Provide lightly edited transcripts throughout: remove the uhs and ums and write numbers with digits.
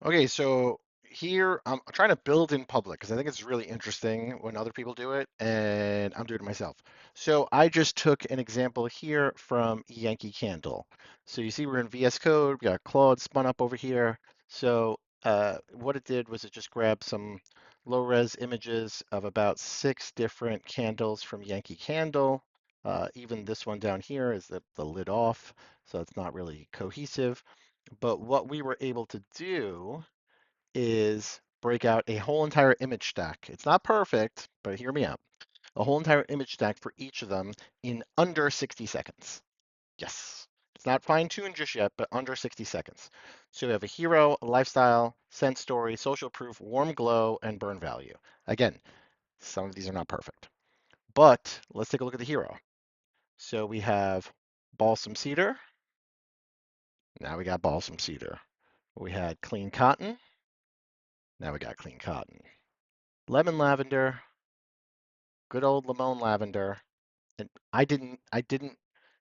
Okay, so here I'm trying to build in public because I think it's really interesting when other people do it, and I'm doing it myself. So I just took an example here from Yankee Candle. So you see we're in VS Code, we got Claude spun up over here. So what it did was it just grabbed some low-res images of about 6 different candles from Yankee Candle. Even this one down here is the lid off, so it's not really cohesive. But what we were able to do is break out a whole entire image stack. It's not perfect, but hear me out. A whole entire image stack for each of them in under 60 seconds. Yes. It's not fine-tuned just yet, but under 60 seconds. So we have a hero, a lifestyle, sense story, social proof, warm glow, and burn value. Again, some of these are not perfect. But let's take a look at the hero. So we have balsam cedar. Now we got balsam cedar. We had clean cotton. Now we got clean cotton. Lemon lavender, good old lemon lavender. And I didn't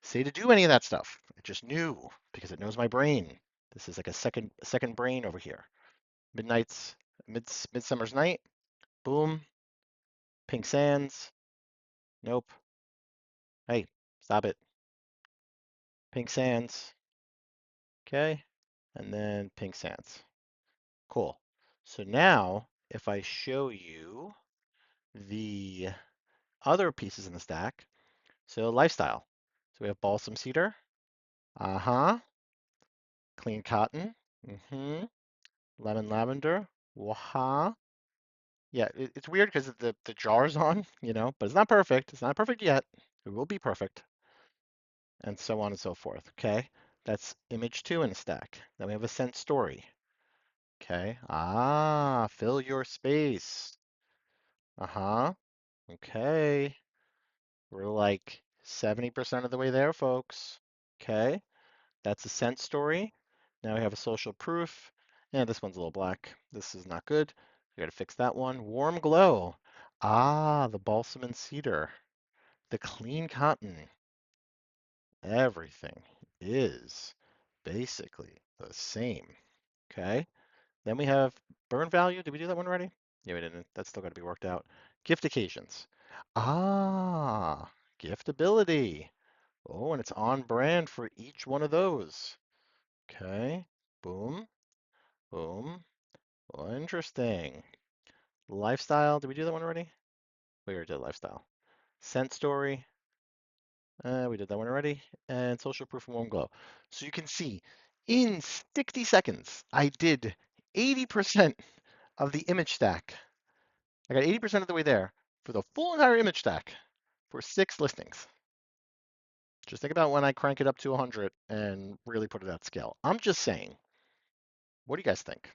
say to do any of that stuff. I just knew because it knows my brain. This is like a second brain over here. Midnight's midsummer's night. Boom. Pink sands. Nope. Hey, stop it. Pink sands. Okay. And then pink sands. Cool. So now if I show you the other pieces in the stack, so lifestyle. So we have balsam cedar. Uh-huh. Clean cotton. Mm-hmm. Lemon lavender. Waha. Yeah, it's weird because the jar's on, but it's not perfect. It's not perfect yet. It will be perfect, and so on and so forth. Okay. That's image two in the stack. Then we have a scent story. Okay. Ah, fill your space. Uh-huh. Okay. We're like 70% of the way there, folks. Okay. That's a scent story. Now we have a social proof. Yeah, this one's a little black. This is not good. We got to fix that one. Warm glow. Ah, the balsam and cedar. The clean cotton. Everything is basically the same. Okay. Then we have burn value. Did we do that one already? Yeah, we didn't. That's still got to be worked out. Gift occasions. Ah, giftability. Oh, and it's on brand for each one of those. Okay. Boom. Boom. Well, interesting. Lifestyle. Did we do that one already? We already did lifestyle. Scent story. We did that one already. And social proof and warm glow. So you can see in 60 seconds, I did 80% of the image stack. I got 80% of the way there for the full entire image stack for 6 listings. Just think about when I crank it up to 100 and really put it at scale. I'm just saying, what do you guys think?